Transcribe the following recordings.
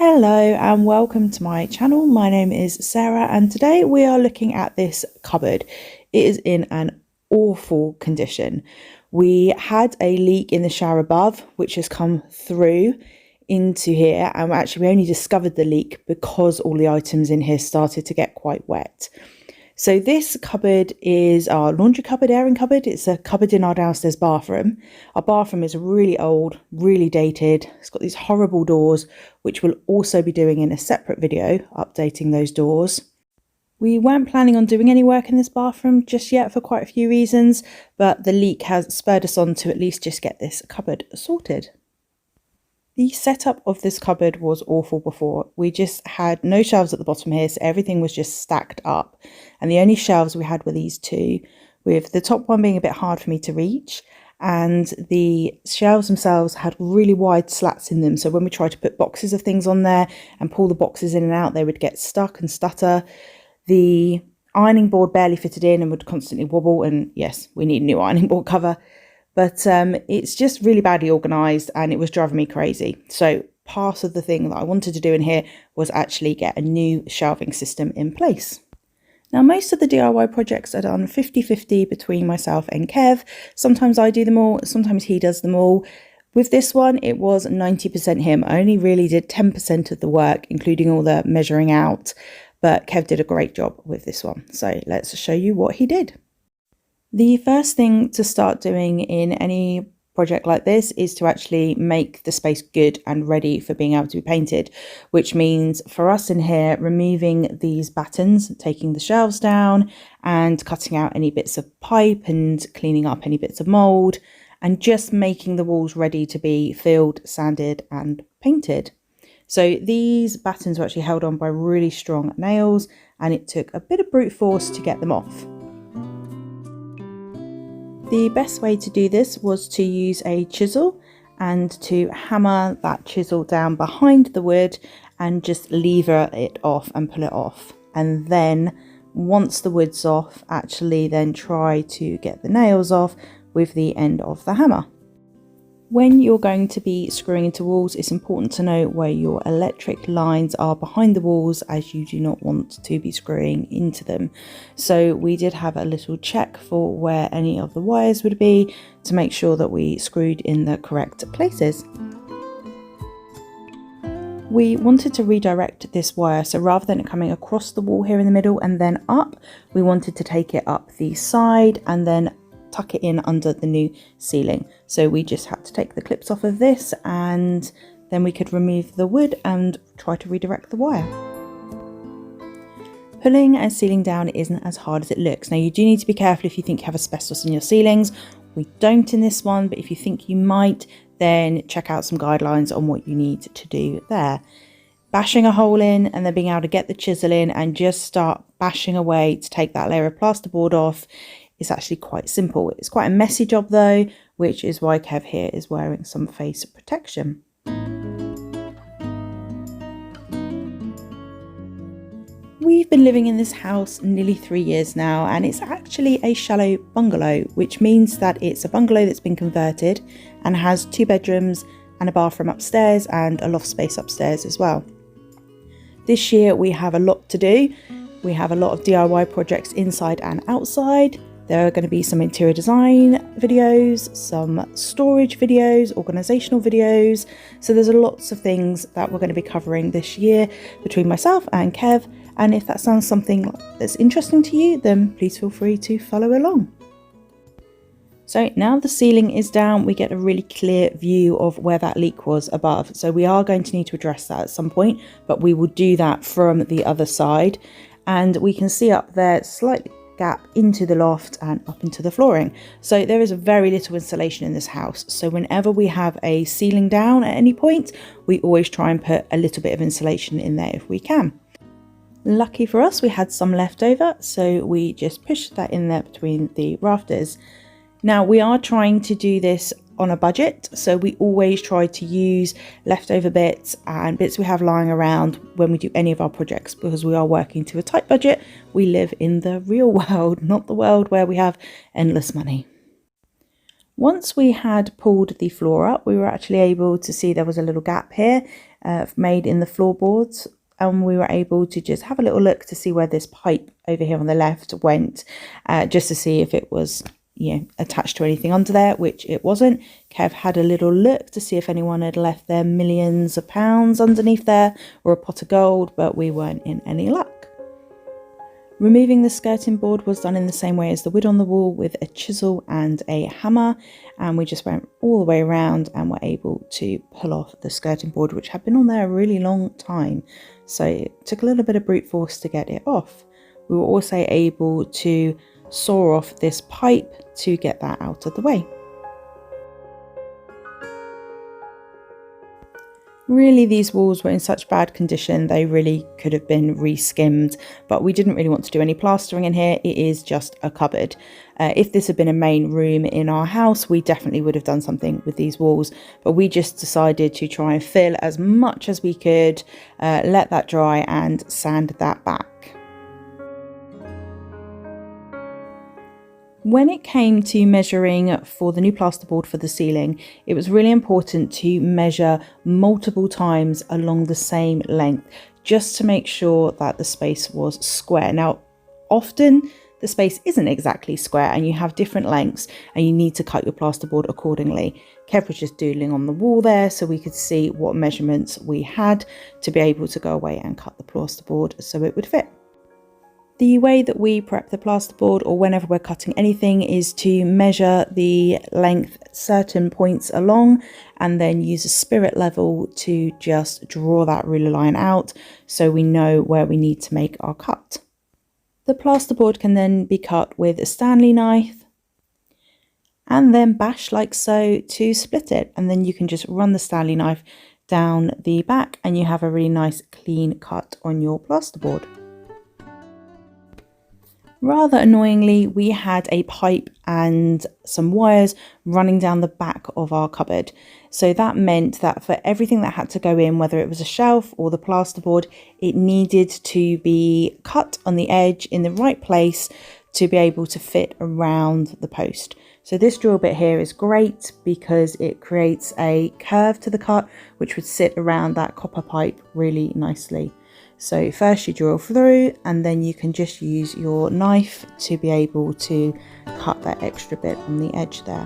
Hello and welcome to my channel. My name is Sarah and today we are looking at this cupboard. It is in an awful condition. We had a leak in the shower above which has come through into here, and actually we only discovered the leak because all the items in here started to get quite wet. So this cupboard is our laundry cupboard, airing cupboard. It's a cupboard in our downstairs bathroom. Our bathroom is really old, really dated. It's got these horrible doors, which we'll also be doing in a separate video, updating those doors. We weren't planning on doing any work in this bathroom just yet for quite a few reasons, but the leak has spurred us on to at least just get this cupboard sorted. The setup of this cupboard was awful before. We just had no shelves at the bottom here, so everything was just stacked up. And the only shelves we had were these two, with the top one being a bit hard for me to reach. And the shelves themselves had really wide slats in them. So when we tried to put boxes of things on there and pull the boxes in and out, they would get stuck and stutter. The ironing board barely fitted in and would constantly wobble. And yes, we need a new ironing board cover. But it's just really badly organised and it was driving me crazy. So part of the thing that I wanted to do in here was actually get a new shelving system in place. Now, most of the DIY projects are done 50-50 between myself and Kev. Sometimes I do them all, sometimes he does them all. With this one, it was 90% him. I only really did 10% of the work, including all the measuring out. But Kev did a great job with this one. So let's show you what he did. The first thing to start doing in any project like this is to actually make the space good and ready for being able to be painted, which means for us in here, removing these battens, taking the shelves down and cutting out any bits of pipe and cleaning up any bits of mould and just making the walls ready to be filled, sanded and painted. So these battens were actually held on by really strong nails and it took a bit of brute force to get them off. The best way to do this was to use a chisel and to hammer that chisel down behind the wood and just lever it off and pull it off. And then once the wood's off, actually then try to get the nails off with the end of the hammer. When you're going to be screwing into walls, it's important to know where your electric lines are behind the walls, as you do not want to be screwing into them. So we did have a little check for where any of the wires would be to make sure that we screwed in the correct places. We wanted to redirect this wire, so rather than it coming across the wall here in the middle and then up, we wanted to take it up the side and then tuck it in under the new ceiling. So we just had to take the clips off of this and then we could remove the wood and try to redirect the wire. Pulling a ceiling down isn't as hard as it looks. Now you do need to be careful if you think you have asbestos in your ceilings. We don't in this one, but if you think you might, then check out some guidelines on what you need to do there. Bashing a hole in and then being able to get the chisel in and just start bashing away to take that layer of plasterboard off. It's actually quite simple. It's quite a messy job though, which is why Kev here is wearing some face protection. We've been living in this house nearly 3 years now, and it's actually a shallow bungalow, which means that it's a bungalow that's been converted and has 2 bedrooms and a bathroom upstairs and a loft space upstairs as well. This year we have a lot to do. We have a lot of DIY projects inside and outside. There are going to be some interior design videos, some storage videos, organisational videos. So there's lots of things that we're going to be covering this year between myself and Kev. And if that sounds something that's interesting to you, then please feel free to follow along. So now the ceiling is down, we get a really clear view of where that leak was above. So we are going to need to address that at some point, but we will do that from the other side. And we can see up there slightly gap into the loft and up into the flooring. So there is very little insulation in this house. So whenever we have a ceiling down at any point, we always try and put a little bit of insulation in there if we can. Lucky for us, we had some left over, so we just pushed that in there between the rafters. Now we are trying to do this on a budget, so we always try to use leftover bits and bits we have lying around when we do any of our projects, because we are working to a tight budget. We live in the real world, not the world where we have endless money. Once we had pulled the floor up, we were actually able to see there was a little gap here, made in the floorboards, and we were able to just have a little look to see where this pipe over here on the left went, just to see if it was attached to anything under there, which it wasn't. Kev had a little look to see if anyone had left their millions of pounds underneath there or a pot of gold, but we weren't in any luck. Removing the skirting board was done in the same way as the wood on the wall, with a chisel and a hammer, and we just went all the way around and were able to pull off the skirting board, which had been on there a really long time, so it took a little bit of brute force to get it off. We were also able to saw off this pipe to get that out of the way. Really, these walls were in such bad condition, they really could have been re-skimmed, but we didn't really want to do any plastering in here. It is just a cupboard. If this had been a main room in our house, we definitely would have done something with these walls, but we just decided to try and fill as much as we could, let that dry and sand that back. When it came to measuring for the new plasterboard for the ceiling, it was really important to measure multiple times along the same length, just to make sure that the space was square. Now, often the space isn't exactly square and you have different lengths and you need to cut your plasterboard accordingly. Kev was just doodling on the wall there so we could see what measurements we had to be able to go away and cut the plasterboard so it would fit. The way that we prep the plasterboard, or whenever we're cutting anything, is to measure the length certain points along and then use a spirit level to just draw that ruler line out so we know where we need to make our cut. The plasterboard can then be cut with a Stanley knife and then bash like so to split it, and then you can just run the Stanley knife down the back and you have a really nice clean cut on your plasterboard. Rather annoyingly, we had a pipe and some wires running down the back of our cupboard. So that meant that for everything that had to go in, whether it was a shelf or the plasterboard, it needed to be cut on the edge in the right place to be able to fit around the post. So this drill bit here is great because it creates a curve to the cut, which would sit around that copper pipe really nicely. So first you drill through and then you can just use your knife to be able to cut that extra bit on the edge there.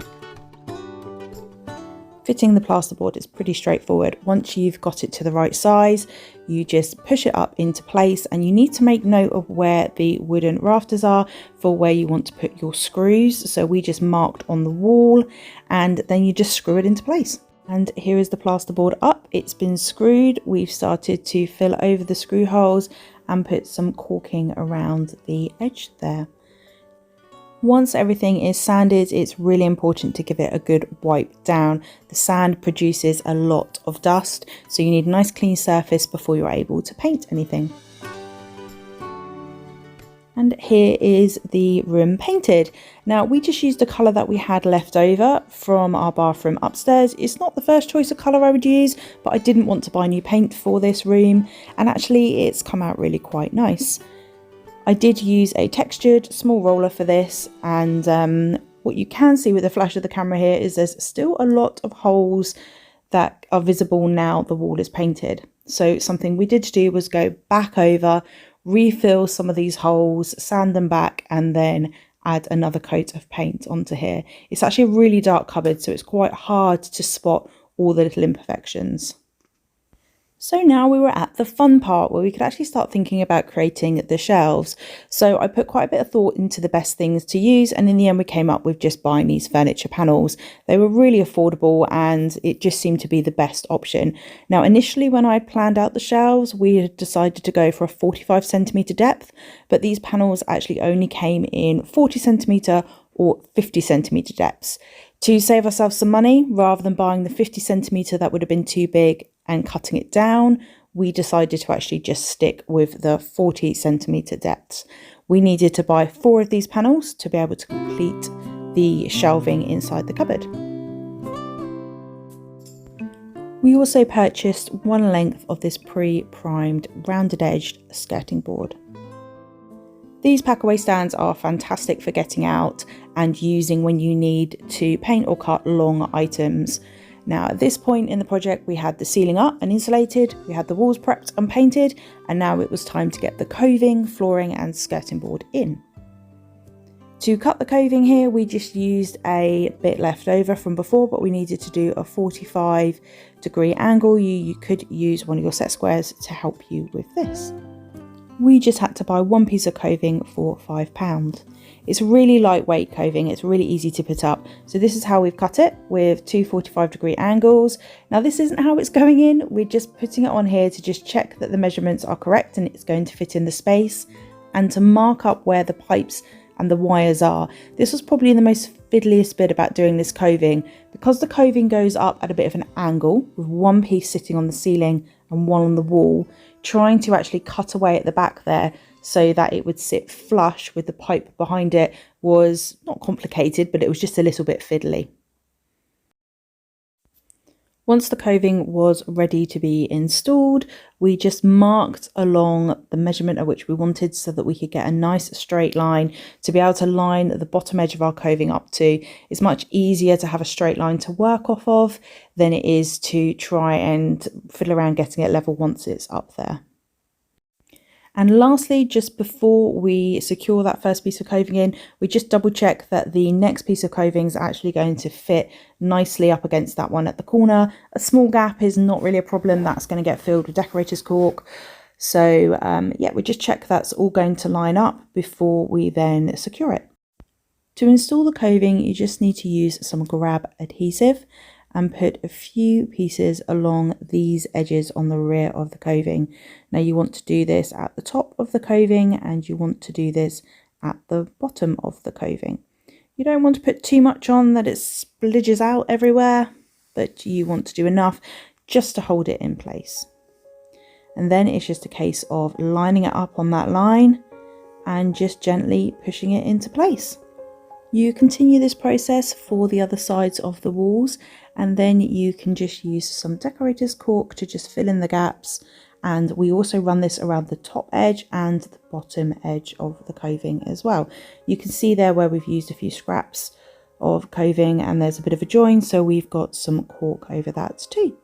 Fitting the plasterboard is pretty straightforward. Once you've got it to the right size, you just push it up into place, and you need to make note of where the wooden rafters are for where you want to put your screws. So we just marked on the wall and then you just screw it into place. And here is the plasterboard up. It's been screwed. We've started to fill over the screw holes and put some caulking around the edge there. Once everything is sanded, it's really important to give it a good wipe down. The sand produces a lot of dust, so you need a nice clean surface before you're able to paint anything. And here is the room painted. Now, we just used a colour that we had left over from our bathroom upstairs. It's not the first choice of colour I would use, but I didn't want to buy new paint for this room, and actually it's come out really quite nice. I did use a textured small roller for this, and what you can see with the flash of the camera here is there's still a lot of holes that are visible now the wall is painted. So something we did do was go back over, refill some of these holes, sand them back, and then add another coat of paint onto here. It's actually a really dark cupboard, so it's quite hard to spot all the little imperfections. So now we were at the fun part where we could actually start thinking about creating the shelves. So I put quite a bit of thought into the best things to use, and in the end we came up with just buying these furniture panels. They were really affordable and it just seemed to be the best option. Now initially when I planned out the shelves, we had decided to go for a 45 centimetre depth, but these panels actually only came in 40 centimetre or 50 centimetre depths. To save ourselves some money, rather than buying the 50 centimetre that would have been too big and cutting it down, we decided to actually just stick with the 40 centimetre depths. We needed to buy 4 of these panels to be able to complete the shelving inside the cupboard. We also purchased 1 length of this pre-primed rounded edged skirting board. These packaway stands are fantastic for getting out and using when you need to paint or cut long items. Now at this point in the project we had the ceiling up and insulated, we had the walls prepped and painted, and now it was time to get the coving, flooring and skirting board in. To cut the coving here we just used a bit left over from before, but we needed to do a 45-degree angle. You could use one of your set squares to help you with this. We just had to buy one piece of coving for £5. It's really lightweight coving, it's really easy to put up. So this is how we've cut it, with two 45-degree angles. Now this isn't how it's going in, we're just putting it on here to just check that the measurements are correct and it's going to fit in the space, and to mark up where the pipes and the wires are. This was probably the most fiddliest bit about doing this coving, because the coving goes up at a bit of an angle, with one piece sitting on the ceiling and one on the wall. Trying to actually cut away at the back there so that it would sit flush with the pipe behind it was not complicated, but it was just a little bit fiddly. Once the coving was ready to be installed, we just marked along the measurement at which we wanted so that we could get a nice straight line to be able to line the bottom edge of our coving up to. It's much easier to have a straight line to work off of than it is to try and fiddle around getting it level once it's up there. And lastly, just before we secure that first piece of coving in, we just double check that the next piece of coving is actually going to fit nicely up against that one at the corner. A small gap is not really a problem, that's going to get filled with decorator's cork. So yeah, we just check that's all going to line up before we then secure it. To install the coving, you just need to use some grab adhesive and put a few pieces along these edges on the rear of the coving. Now you want to do this at the top of the coving and you want to do this at the bottom of the coving. You don't want to put too much on that it splidges out everywhere, but you want to do enough just to hold it in place. And then it's just a case of lining it up on that line and just gently pushing it into place. You continue this process for the other sides of the walls, and then you can just use some decorator's cork to just fill in the gaps. And we also run this around the top edge and the bottom edge of the coving as well. You can see there where we've used a few scraps of coving and there's a bit of a join, so we've got some cork over that too.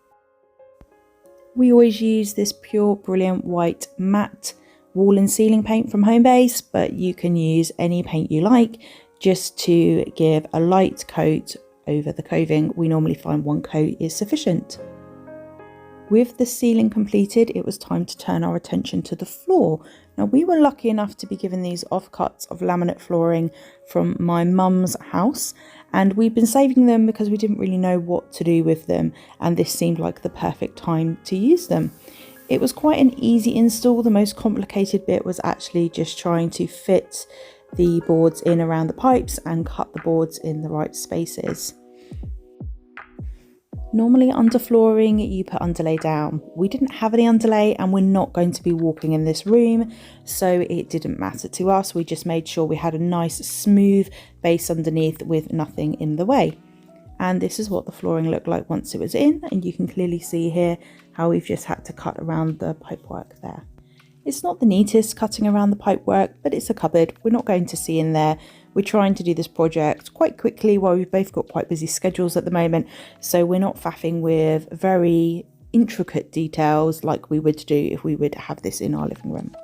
We always use this pure brilliant white matte wall and ceiling paint from Homebase, but you can use any paint you like just to give a light coat over the coving. We normally find one coat is sufficient. With the ceiling completed, it was time to turn our attention to the floor. Now we were lucky enough to be given these offcuts of laminate flooring from my mum's house, and we've been saving them because we didn't really know what to do with them, and this seemed like the perfect time to use them. It was quite an easy install. The most complicated bit was actually just trying to fit the boards in around the pipes and cut the boards in the right spaces. Normally underflooring you put underlay down. We didn't have any underlay and we're not going to be walking in this room, so it didn't matter to us. We just made sure we had a nice smooth base underneath with nothing in the way. And this is what the flooring looked like once it was in, and you can clearly see here how we've just had to cut around the pipework there. It's not the neatest cutting around the pipework, but it's a cupboard. We're not going to see in there. We're trying to do this project quite quickly while we've both got quite busy schedules at the moment. So we're not faffing with very intricate details like we would do if we would have this in our living room.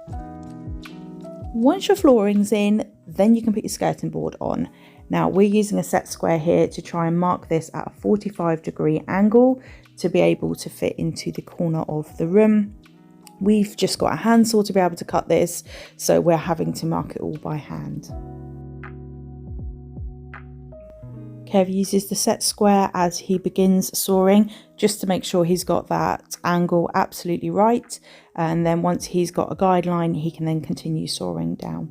Once your flooring's in, then you can put your skirting board on. Now we're using a set square here to try and mark this at a 45-degree angle to be able to fit into the corner of the room. We've just got a handsaw to be able to cut this, so we're having to mark it all by hand. Kev uses the set square as he begins sawing, just to make sure he's got that angle absolutely right, and then once he's got a guideline he can then continue sawing down.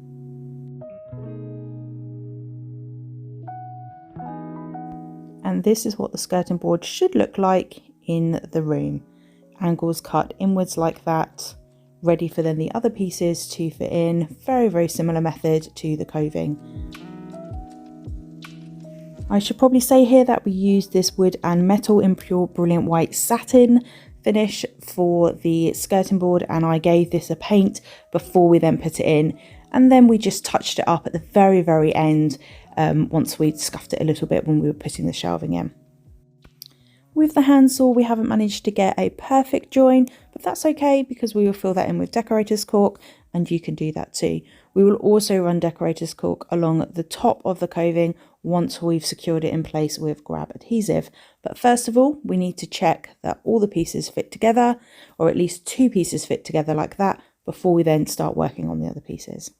And this is what the skirting board should look like in the room. Angles cut inwards like that, ready for then the other pieces to fit in. Very, very similar method to the coving. I should probably say here that we used this wood and metal in pure brilliant white satin finish for the skirting board, and I gave this a paint before we then put it in, and then we just touched it up at the very, very end once we'd scuffed it a little bit when we were putting the shelving in. With the handsaw, we haven't managed to get a perfect join, but that's okay because we will fill that in with decorator's cork, and you can do that too. We will also run decorator's cork along the top of the coving once we've secured it in place with grab adhesive. But first of all, we need to check that all the pieces fit together, or at least 2 pieces fit together like that, before we then start working on the other pieces.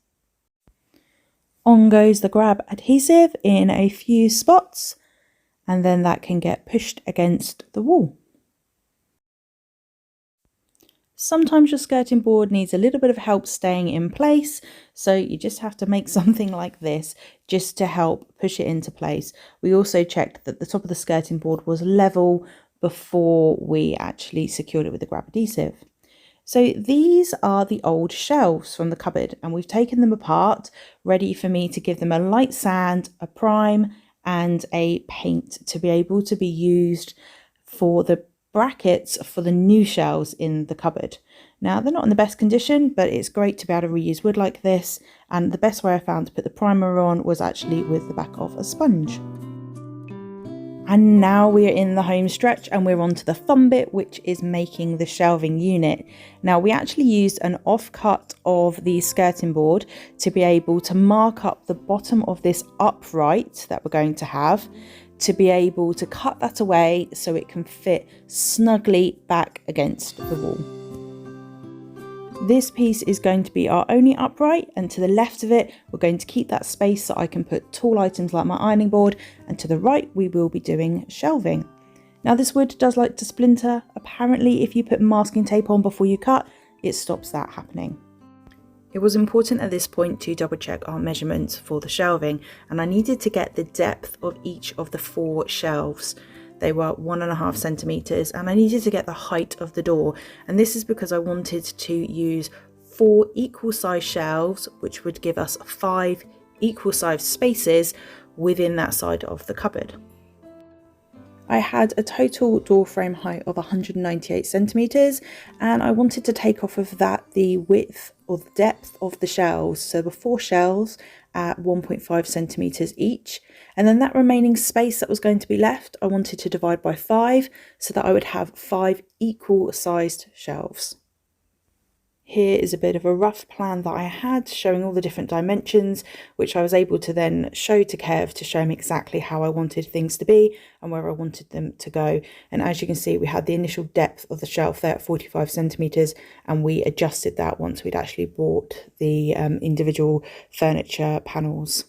On goes the grab adhesive in a few spots, and then that can get pushed against the wall. Sometimes your skirting board needs a little bit of help staying in place, so you just have to make something like this just to help push it into place. We also checked that the top of the skirting board was level before we actually secured it with the grab adhesive. So these are the old shelves from the cupboard, and we've taken them apart, ready for me to give them a light sand, a prime, and a paint to be able to be used for the brackets for the new shelves in the cupboard. Now, they're not in the best condition, but it's great to be able to reuse wood like this, and the best way I found to put the primer on was actually with the back of a sponge. And now we are in the home stretch, and we're on to the fun bit, which is making the shelving unit. Now, we actually used an offcut of the skirting board to be able to mark up the bottom of this upright that we're going to have, to be able to cut that away so it can fit snugly back against the wall. This piece is going to be our only upright, and to the left of it we're going to keep that space so I can put tall items like my ironing board, and to the right we will be doing shelving. Now, this wood does like to splinter. Apparently if you put masking tape on before you cut, it stops that happening. It was important at this point to double check our measurements for the shelving, and I needed to get the depth of each of the 4 shelves. They were 1.5 centimeters, and I needed to get the height of the door, and this is because I wanted to use 4 equal size shelves, which would give us 5 equal size spaces within that side of the cupboard. I had a total door frame height of 198 centimeters, and I wanted to take off of that the width or the depth of the shelves. So the 4 shelves at 1.5 centimeters each, and then that remaining space that was going to be left, I wanted to divide by 5 so that I would have 5 equal sized shelves. Here is a bit of a rough plan that I had showing all the different dimensions, which I was able to then show to Kev to show him exactly how I wanted things to be and where I wanted them to go. And as you can see, we had the initial depth of the shelf there at 45 centimeters, and we adjusted that once we'd actually bought the individual furniture panels.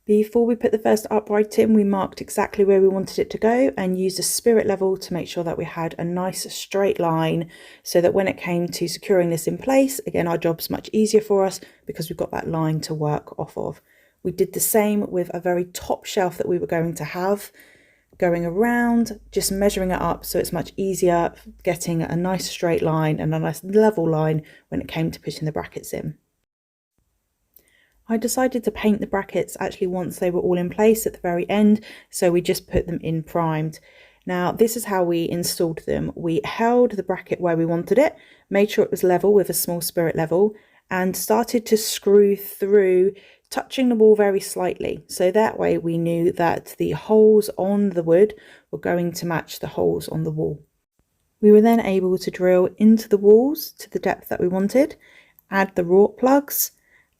Before we put the first upright in, we marked exactly where we wanted it to go and used a spirit level to make sure that we had a nice straight line, so that when it came to securing this in place, again, our job's much easier for us because we've got that line to work off of. We did the same with a very top shelf that we were going to have, going around, just measuring it up so it's much easier getting a nice straight line and a nice level line when it came to putting the brackets in. I decided to paint the brackets actually once they were all in place at the very end, so we just put them in primed. Now, this is how we installed them. We held the bracket where we wanted it, made sure it was level with a small spirit level, and started to screw through, touching the wall very slightly. So that way we knew that the holes on the wood were going to match the holes on the wall. We were then able to drill into the walls to the depth that we wanted, add the wrought plugs,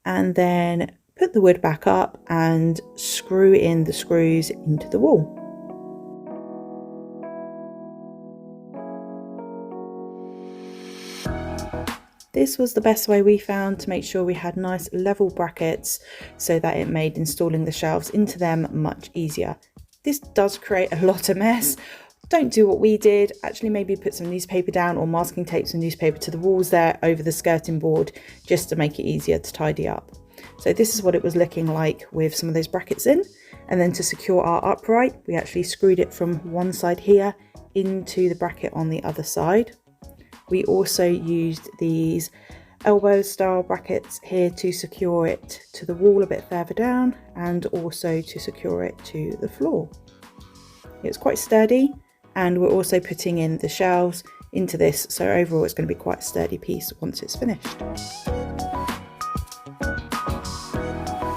and then put the wood back up and screw in the screws into the wall. This was the best way we found to make sure we had nice level brackets so that it made installing the shelves into them much easier. This does create a lot of mess. Don't do what we did, actually maybe put some newspaper down or masking tape some newspaper to the walls there over the skirting board just to make it easier to tidy up. So this is what it was looking like with some of those brackets in, and then to secure our upright we actually screwed it from one side here into the bracket on the other side. We also used these elbow style brackets here to secure it to the wall a bit further down and also to secure it to the floor. It's quite sturdy, and we're also putting in the shelves into this, so overall it's going to be quite a sturdy piece once it's finished.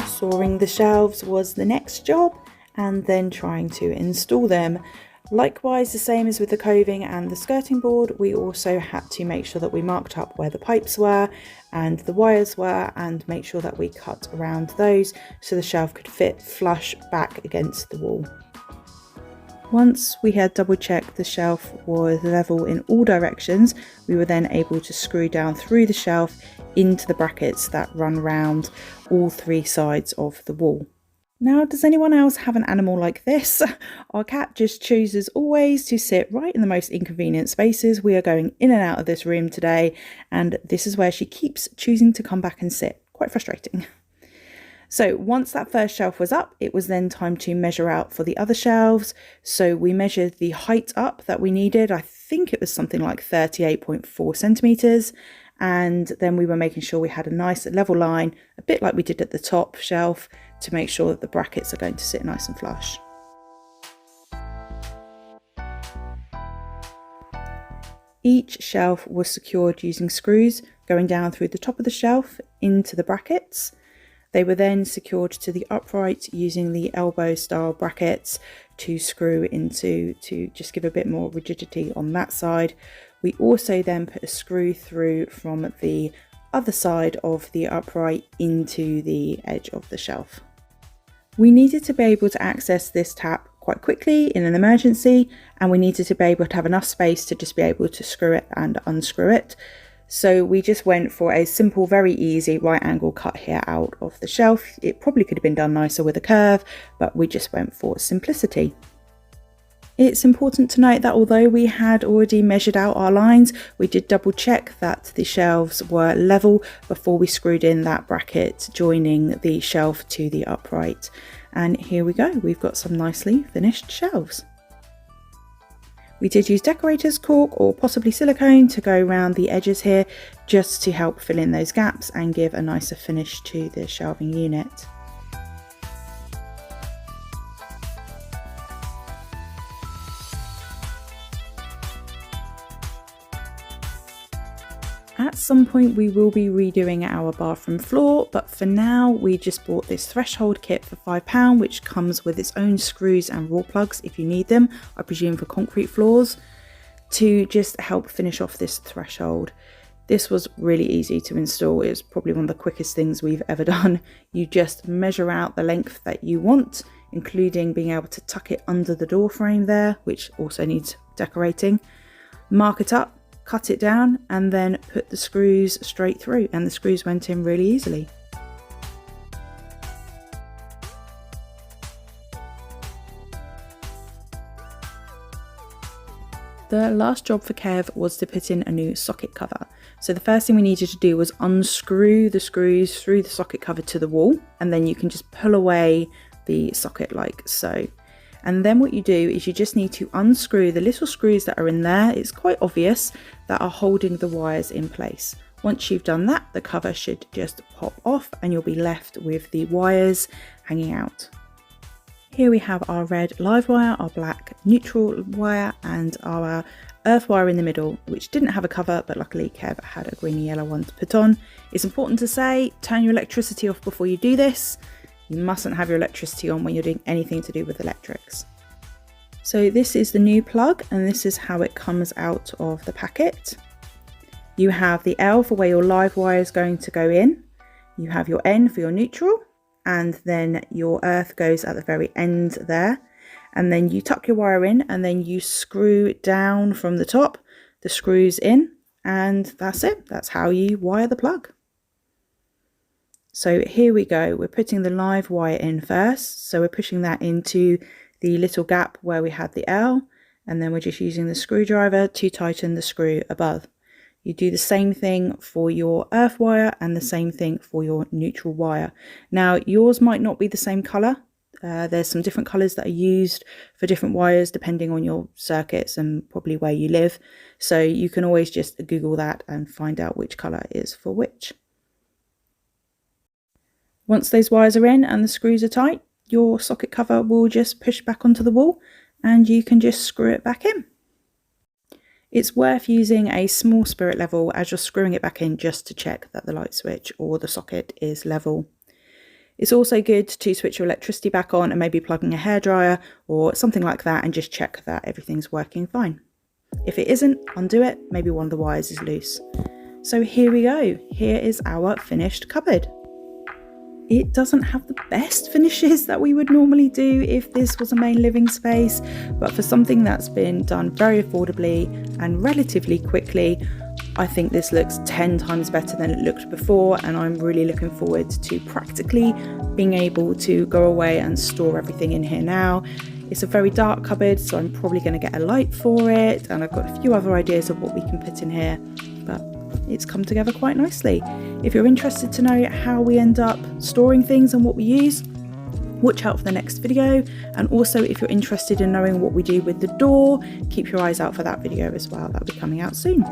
Sawing the shelves was the next job, and then trying to install them. Likewise, the same as with the coving and the skirting board, we also had to make sure that we marked up where the pipes were and the wires were, and make sure that we cut around those so the shelf could fit flush back against the wall. Once we had double checked the shelf was level in all directions, we were then able to screw down through the shelf into the brackets that run round all three sides of the wall. Now, does anyone else have an animal like this? Our cat just chooses always to sit right in the most inconvenient spaces. We are going in and out of this room today, and this is where she keeps choosing to come back and sit. Quite frustrating. So once that first shelf was up, it was then time to measure out for the other shelves. So we measured the height up that we needed. I think it was something like 38.4 centimetres. And then we were making sure we had a nice level line, a bit like we did at the top shelf, to make sure that the brackets are going to sit nice and flush. Each shelf was secured using screws going down through the top of the shelf into the brackets. They were then secured to the upright using the elbow style brackets to screw into, to just give a bit more rigidity on that side. We also then put a screw through from the other side of the upright into the edge of the shelf. We needed to be able to access this tap quite quickly in an emergency, and we needed to be able to have enough space to just be able to screw it and unscrew it. So we just went for a simple, very easy right angle cut here out of the shelf. It probably could have been done nicer with a curve, but we just went for simplicity. It's important to note that although we had already measured out our lines, we did double check that the shelves were level before we screwed in that bracket joining the shelf to the upright. And here we go, we've got some nicely finished shelves. We did use decorator's cork or possibly silicone to go around the edges here, just to help fill in those gaps and give a nicer finish to the shelving unit. At some point we will be redoing our bathroom floor, but for now we just bought this threshold kit for £5, which comes with its own screws and raw plugs if you need them, I presume for concrete floors, to just help finish off this threshold. This was really easy to install. It was probably one of the quickest things we've ever done. You just measure out the length that you want, including being able to tuck it under the door frame there, which also needs decorating, mark it up, cut it down, and then put the screws straight through, and the screws went in really easily. The last job for Kev was to put in a new socket cover. So the first thing we needed to do was unscrew the screws through the socket cover to the wall, and then you can just pull away the socket like so. And then what you do is you just need to unscrew the little screws that are in there. It's quite obvious, that are holding the wires in place. Once you've done that, the cover should just pop off and you'll be left with the wires hanging out. Here we have our red live wire, our black neutral wire, and our earth wire in the middle, which didn't have a cover, but luckily Kev had a green and yellow one to put on. It's important to say, turn your electricity off before you do this. You mustn't have your electricity on when you're doing anything to do with electrics. So this is the new plug, and this is how it comes out of the packet. You have the L for where your live wire is going to go in. You have your N for your neutral, and then your earth goes at the very end there. And then you tuck your wire in, and then you screw down from the top, the screws in, and that's it. That's how you wire the plug. So here we go, we're putting the live wire in first. So we're pushing that into the little gap where we had the L, and then we're just using the screwdriver to tighten the screw above. You do the same thing for your earth wire and the same thing for your neutral wire. Now yours might not be the same colour. There's some different colours that are used for different wires depending on your circuits and probably where you live. So you can always just Google that and find out which colour is for which. Once those wires are in and the screws are tight, your socket cover will just push back onto the wall and you can just screw it back in. It's worth using a small spirit level as you're screwing it back in, just to check that the light switch or the socket is level. It's also good to switch your electricity back on and maybe plugging a hairdryer or something like that and just check that everything's working fine. If it isn't, undo it, maybe one of the wires is loose. So here we go, here is our finished cupboard. It doesn't have the best finishes that we would normally do if this was a main living space, but for something that's been done very affordably and relatively quickly, I think this looks 10 times better than it looked before, and I'm really looking forward to practically being able to go away and store everything in here now. It's a very dark cupboard, so I'm probably going to get a light for it, and I've got a few other ideas of what we can put in here, but it's come together quite nicely. If you're interested to know how we end up storing things and what we use, watch out for the next video. And also, if you're interested in knowing what we do with the door, keep your eyes out for that video as well. That'll be coming out soon.